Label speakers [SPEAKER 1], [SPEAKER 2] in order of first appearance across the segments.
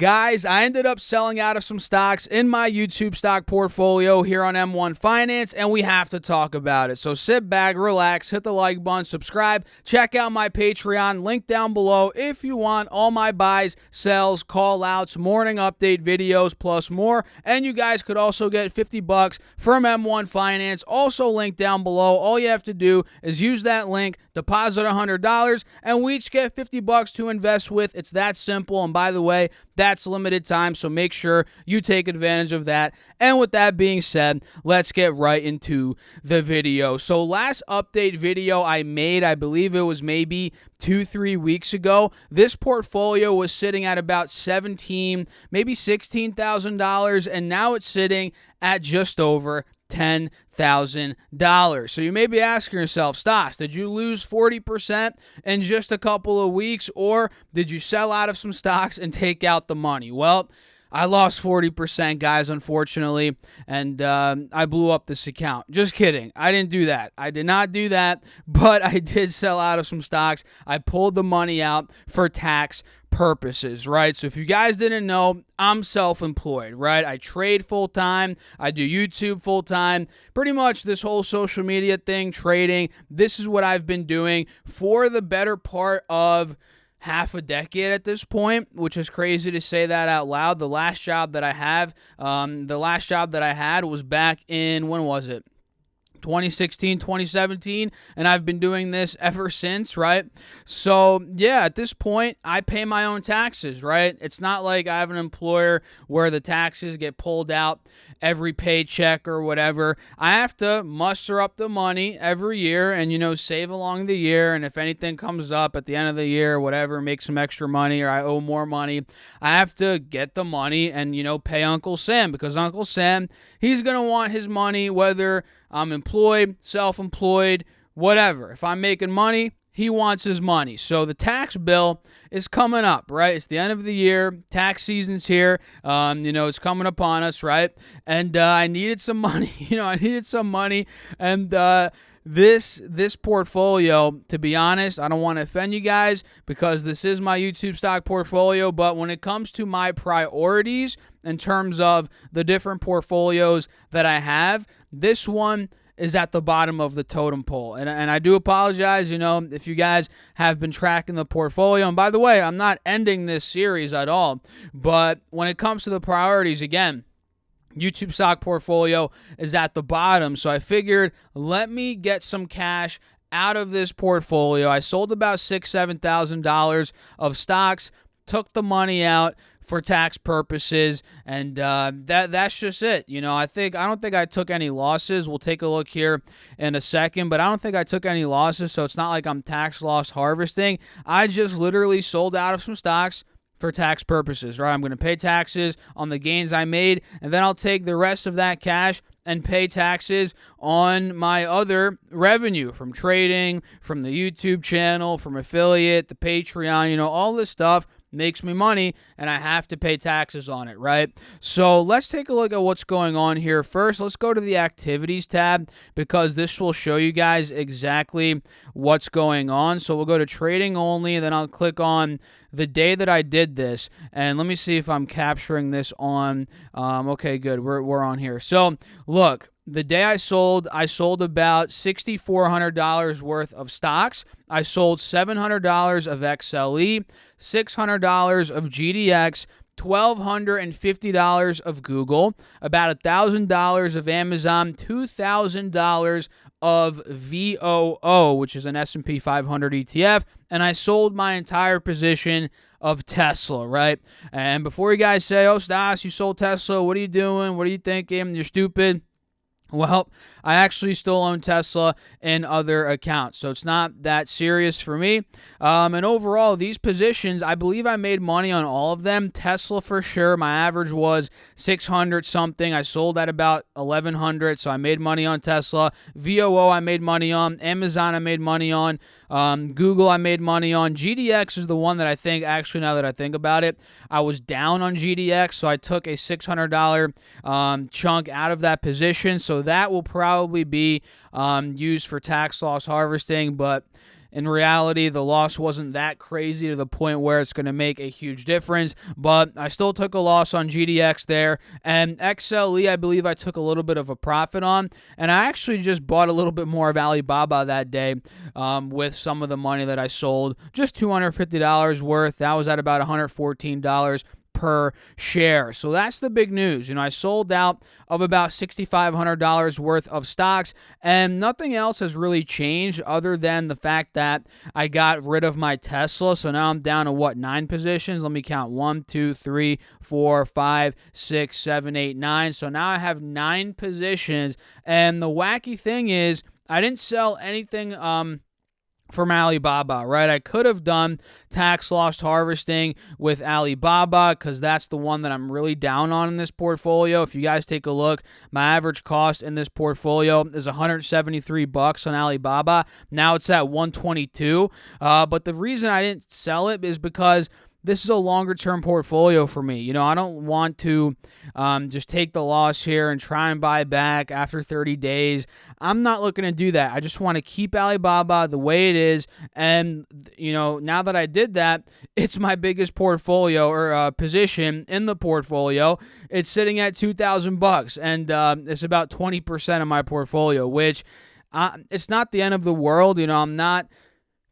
[SPEAKER 1] Guys, I ended up selling out of some stocks in my YouTube stock portfolio here on M1 Finance, and we have to talk about it. So sit back, relax, hit the like button, subscribe, check out my Patreon, link down below if you want all my buys, sells, call outs, morning update videos, plus more. And you guys could also get $50 from M1 Finance, also linked down below. All you have to do is use that link, deposit $100, and we each get $50 to invest with. It's that simple. And by the way, that's limited time, so make sure you take advantage of that. And with that being said, let's get right into the video. So last update video I made, I believe it was maybe 2-3 weeks ago, this portfolio was sitting at about $17,000, maybe $16,000, and now it's sitting at just over $10,000. So you may be asking yourself, Stas, did you lose 40% in just a couple of weeks, or did you sell out of some stocks and take out the money? Well, I lost 40%, guys, unfortunately, and I blew up this account. Just kidding. I didn't do that. I did not do that, but I did sell out of some stocks. I pulled the money out for tax purposes, right? So if you guys didn't know, I'm self-employed, right? I trade full-time. I do YouTube full-time. Pretty much this whole social media thing, trading, this is what I've been doing for the better part of half a decade at this point, which is crazy to say that out loud. The last job that I had was back in, when was it? 2016, 2017, and I've been doing this ever since, right? So, yeah, at this point, I pay my own taxes, right? It's not like I have an employer where the taxes get pulled out every paycheck or whatever. I have to muster up the money every year and, save along the year, and if anything comes up at the end of the year, whatever, make some extra money or I owe more money, I have to get the money and, pay Uncle Sam, because Uncle Sam, he's going to want his money whether I'm employed, self-employed, whatever. If I'm making money, he wants his money. So the tax bill is coming up, right? It's the end of the year. Tax season's here. It's coming upon us, right? And I needed some money. And this portfolio, to be honest, I don't want to offend you guys because this is my YouTube stock portfolio, but when it comes to my priorities in terms of the different portfolios that I have, this one is at the bottom of the totem pole. And I do apologize, if you guys have been tracking the portfolio. And by the way, I'm not ending this series at all. But when it comes to the priorities, again, YouTube stock portfolio is at the bottom. So I figured, let me get some cash out of this portfolio. I sold about $6,000-$7,000 of stocks, took the money out for tax purposes, and that's just it. I don't think I took any losses. We'll take a look here in a second, but I don't think I took any losses, so it's not like I'm tax loss harvesting. I just literally sold out of some stocks for tax purposes, right? I'm going to pay taxes on the gains I made, and then I'll take the rest of that cash and pay taxes on my other revenue from trading, from the YouTube channel, from affiliate, the Patreon, all this stuff makes me money, and I have to pay taxes on it, right? So let's take a look at what's going on here. First, let's go to the activities tab, because this will show you guys exactly what's going on. So we'll go to trading only, then I'll click on the day that I did this, and let me see if I'm capturing this on, okay, good, we're on here. So look, the day I sold about $6,400 worth of stocks. I sold $700 of XLE, $600 of GDX, $1,250 of Google, about $1,000 of Amazon, $2,000 of VOO, which is an S&P 500 ETF, and I sold my entire position of Tesla, right? And before you guys say, oh, Stas, you sold Tesla, what are you doing? What are you thinking? You're stupid. Well, I actually still own Tesla in other accounts, so it's not that serious for me. And overall, these positions, I believe I made money on all of them. Tesla for sure, my average was 600 something. I sold at about 1100, so I made money on Tesla. VOO I made money on. Amazon I made money on. Google I made money on. GDX is the one that I think, actually now that I think about it, I was down on GDX, so I took a $600 chunk out of that position, so that will probably be used for tax loss harvesting, but In reality, the loss wasn't that crazy to the point where it's going to make a huge difference, but I still took a loss on GDX there. And XLE, I believe I took a little bit of a profit on, and I actually just bought a little bit more of Alibaba that day with some of the money that I sold, just $250 worth. That was at about $114 per share. So that's the big news. I sold out of about $6,500 worth of stocks, and nothing else has really changed other than the fact that I got rid of my Tesla. So now I'm down to 9 positions? Let me count. 1, 2, 3, 4, 5, 6, 7, 8, 9. So now I have 9 positions, and the wacky thing is I didn't sell anything from Alibaba, right? I could have done tax loss harvesting with Alibaba because that's the one that I'm really down on in this portfolio. If you guys take a look, my average cost in this portfolio is $173 on Alibaba. Now it's at $122. But the reason I didn't sell it is because this is a longer-term portfolio for me. I don't want to just take the loss here and try and buy back after 30 days. I'm not looking to do that. I just want to keep Alibaba the way it is. And, now that I did that, it's my biggest portfolio or position in the portfolio. It's sitting at $2,000, and it's about 20% of my portfolio, which it's not the end of the world. I'm not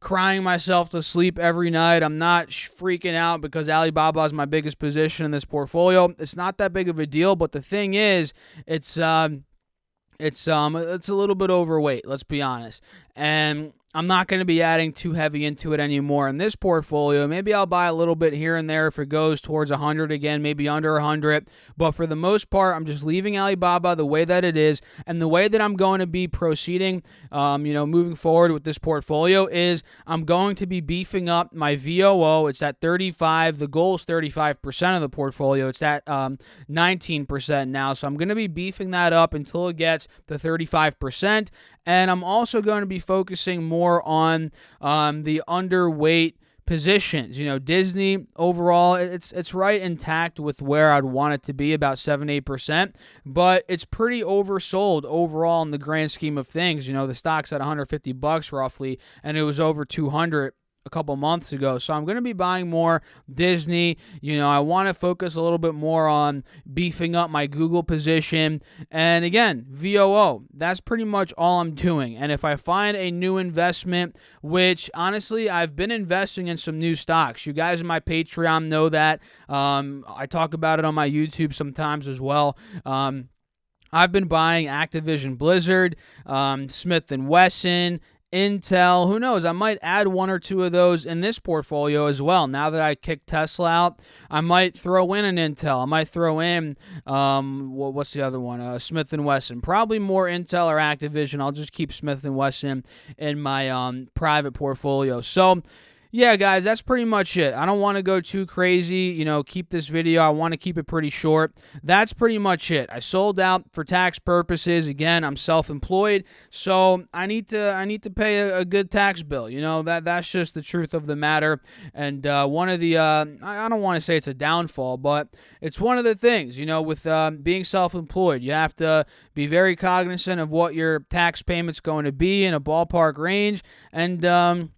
[SPEAKER 1] crying myself to sleep every night. I'm not freaking out because Alibaba is my biggest position in this portfolio. It's not that big of a deal, but the thing is, it's a little bit overweight, let's be honest. And I'm not going to be adding too heavy into it anymore in this portfolio. Maybe I'll buy a little bit here and there if it goes towards 100 again, maybe under 100. But for the most part, I'm just leaving Alibaba the way that it is. And the way that I'm going to be proceeding, moving forward with this portfolio is I'm going to be beefing up my VOO. It's at 35. The goal is 35% of the portfolio. It's at 19% now. So I'm going to be beefing that up until it gets to 35%. And I'm also going to be focusing more on the underweight positions. Disney overall, it's right intact with where I'd want it to be, about 7-8%, but it's pretty oversold overall in the grand scheme of things. The stock's at $150 roughly, and it was over 200 a couple months ago. So I'm going to be buying more Disney. I want to focus a little bit more on beefing up my Google position. And again, VOO, that's pretty much all I'm doing. And if I find a new investment, which honestly, I've been investing in some new stocks. You guys in my Patreon know that. I talk about it on my YouTube sometimes as well. I've been buying Activision Blizzard, Smith & Wesson, Intel. Who knows? I might add 1 or 2 of those in this portfolio as well. Now that I kicked Tesla out, I might throw in an Intel. I might throw in, what's the other one? Smith & Wesson. Probably more Intel or Activision. I'll just keep Smith & Wesson in my private portfolio. So, yeah, guys, that's pretty much it. I don't want to go too crazy, keep this video. I want to keep it pretty short. That's pretty much it. I sold out for tax purposes. Again, I'm self-employed, so I need to pay a good tax bill. That's just the truth of the matter. And one of the, I don't want to say it's a downfall, but it's one of the things, with being self-employed. You have to be very cognizant of what your tax payment's going to be in a ballpark range. And,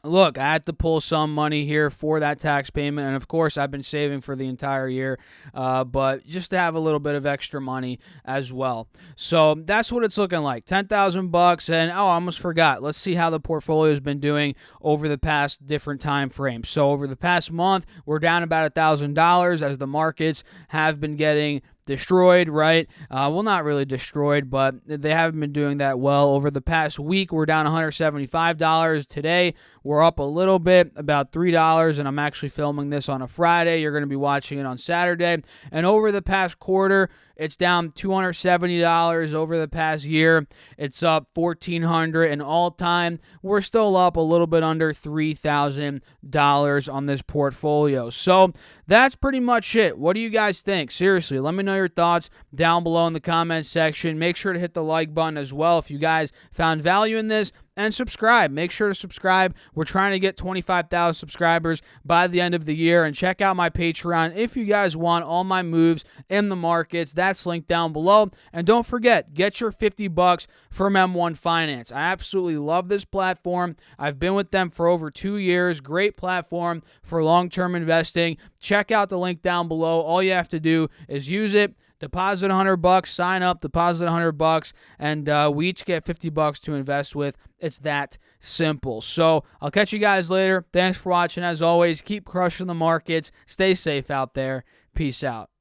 [SPEAKER 1] look, I had to pull some money here for that tax payment, and of course, I've been saving for the entire year, but just to have a little bit of extra money as well. So that's what it's looking like, $10,000, and I almost forgot. Let's see how the portfolio has been doing over the past different time frames. So over the past month, we're down about $1,000 as the markets have been getting destroyed, right? Well, not really destroyed, but they haven't been doing that well. Over the past week, we're down $175. Today, we're up a little bit, about $3, and I'm actually filming this on a Friday. You're going to be watching it on Saturday. And over the past quarter, it's down $270. Over the past year, it's up $1,400, and all time, we're still up a little bit under $3,000 on this portfolio. So that's pretty much it. What do you guys think? Seriously, let me know your thoughts down below in the comments section. Make sure to hit the like button as well if you guys found value in this. and subscribe. Make sure to subscribe. We're trying to get 25,000 subscribers by the end of the year. And check out my Patreon if you guys want all my moves in the markets. That's linked down below. And don't forget, get your $50 from M1 Finance. I absolutely love this platform. I've been with them for over 2 years. Great platform for long-term investing. Check out the link down below. All you have to do is use it. Deposit $100, sign up, deposit $100, and we each get $50 to invest with. It's that simple. So I'll catch you guys later. Thanks for watching. As always, keep crushing the markets. Stay safe out there. Peace out.